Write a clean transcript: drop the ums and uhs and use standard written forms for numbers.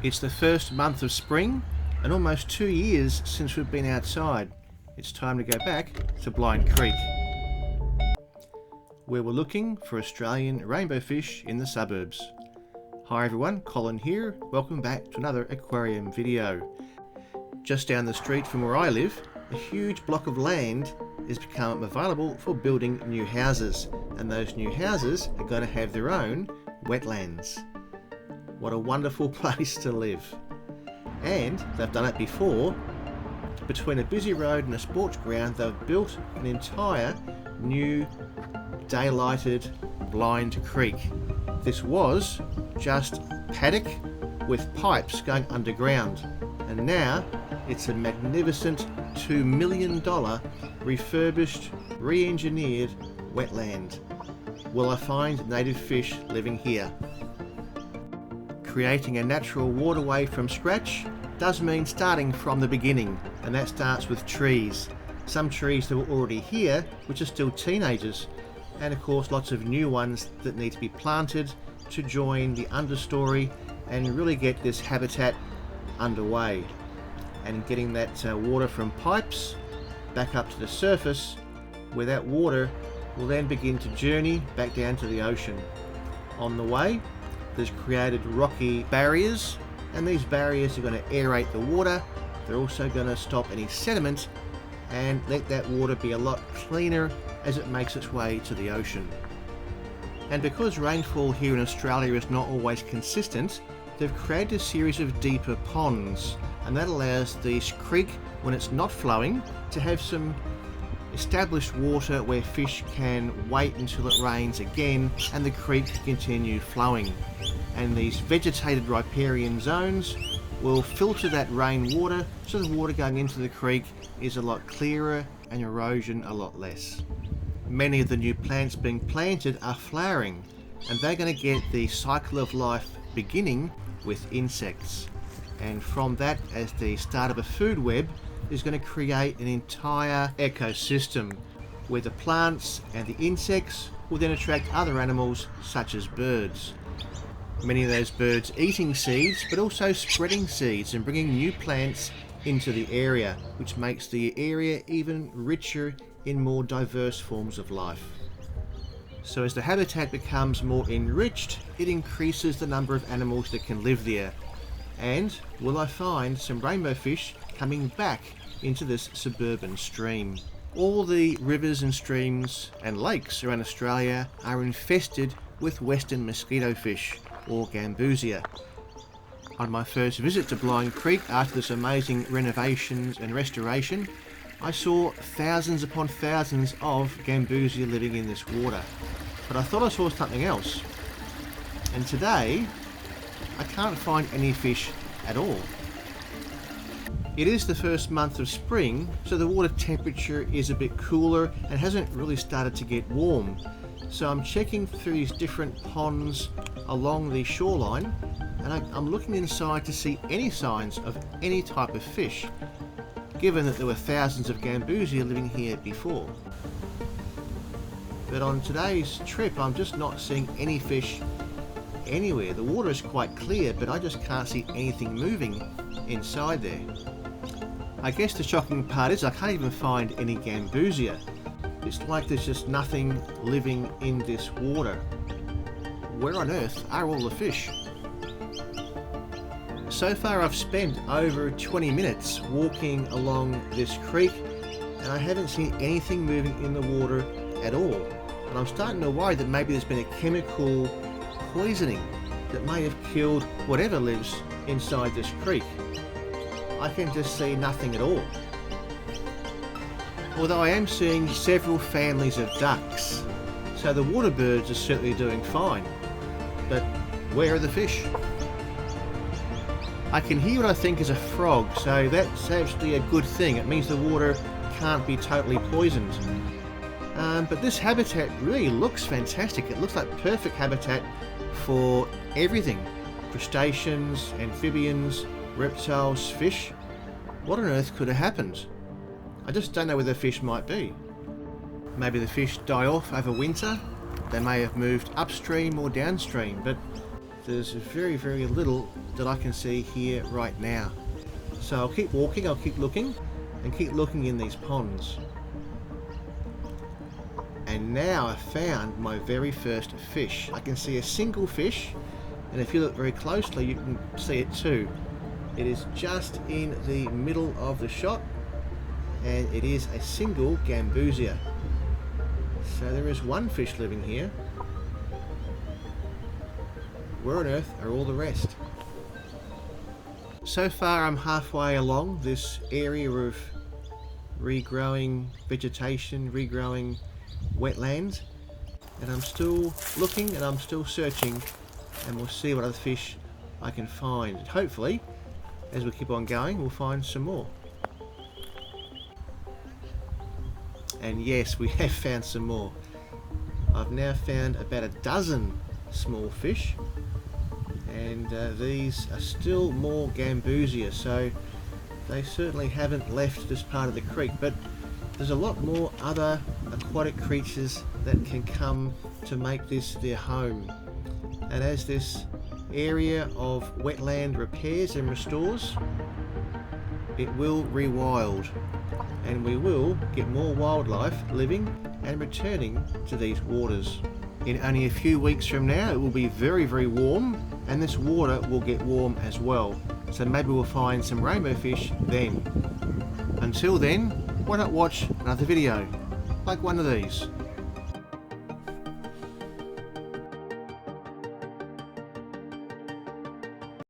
It's the first month of spring and almost 2 years since we've been outside. It's time to go back to Blind Creek, where we're looking for Australian rainbow fish in the suburbs. Hi everyone, Colin here. Welcome back to another aquarium video. Just down the street from where I live, a huge block of land has become available for building new houses, and those new houses are going to have their own wetlands. What a wonderful place to live. And they've done it before. Between a busy road and a sports ground, they've built an entire new daylighted blind creek. This was just paddock with pipes going underground, and now it's a magnificent $2 million refurbished, re-engineered wetland. Will I find native fish living here? Creating a natural waterway from scratch does mean starting from the beginning, and that starts with trees. Some trees that were already here, which are still teenagers, and of course lots of new ones that need to be planted to join the understory and really get this habitat underway. And getting that water from pipes back up to the surface, where that water will then begin to journey back down to the ocean. On the way, there's created rocky barriers, and these barriers are going to aerate the water. They're also going to stop any sediment and let that water be a lot cleaner as it makes its way to the ocean. And because rainfall here in Australia is not always consistent, they've created a series of deeper ponds, and that allows this creek, when it's not flowing, to have some established water where fish can wait until it rains again and the creek can continue flowing. And these vegetated riparian zones will filter that rainwater, so the water going into the creek is a lot clearer and erosion a lot less. Many of the new plants being planted are flowering, and they're going to get the cycle of life beginning with insects. And from that, as the start of a food web, is going to create an entire ecosystem where the plants and the insects will then attract other animals such as birds. Many of those birds eating seeds, but also spreading seeds and bringing new plants into the area, which makes the area even richer in more diverse forms of life. So as the habitat becomes more enriched, it increases the number of animals that can live there. And will I find some rainbow fish coming back into this suburban stream? All the rivers and streams and lakes around Australia are infested with western mosquito fish, or gambusia. On my first visit to Blind Creek after this amazing renovations and restoration, I saw thousands upon thousands of gambusia living in this water. But I thought I saw something else. And today, I can't find any fish at all. It is the first month of spring, so the water temperature is a bit cooler and hasn't really started to get warm. So I'm checking through these different ponds along the shoreline, and I'm looking inside to see any signs of any type of fish, given that there were thousands of gambusia living here before. But on today's trip, I'm just not seeing any fish anywhere. The water is quite clear, but I just can't see anything moving inside there. I guess the shocking part is I can't even find any gambusia. It's like there's just nothing living in this water. Where on earth are all the fish? So far I've spent over 20 minutes walking along this creek, and I haven't seen anything moving in the water at all. And I'm starting to worry that maybe there's been a chemical poisoning that may have killed whatever lives inside this creek. I can just see nothing at all. Although I am seeing several families of ducks, so the water birds are certainly doing fine. But where are the fish? I can hear what I think is a frog, so that's actually a good thing. It means the water can't be totally poisoned. But this habitat really looks fantastic. It looks like perfect habitat for everything. Crustaceans, amphibians, reptiles, fish. What on earth could have happened? I just don't know where the fish might be. Maybe the fish die off over winter. They may have moved upstream or downstream, but there's very, very little that I can see here right now. So I'll keep walking, I'll keep looking, and keep looking in these ponds. And now I found my very first fish. I can see a single fish, and if you look very closely you can see it too. It is just in the middle of the shot, and it is a single gambusia. So there is one fish living here. Where on earth are all the rest? So far I'm halfway along this area of regrowing vegetation, regrowing wetlands, and I'm still looking and I'm still searching, and we'll see what other fish I can find. And hopefully, as we keep on going, we'll find some more. And yes, we have found some more. I've now found about a dozen small fish, and these are still more gambusia, so they certainly haven't left this part of the creek, but there's a lot more other aquatic creatures that can come to make this their home. And as this area of wetland repairs and restores, it will rewild, and we will get more wildlife living and returning to these waters. In only a few weeks from now it will be very, very warm, and this water will get warm as well, so maybe we'll find some rainbow fish then. Until then, why not watch another video like one of these?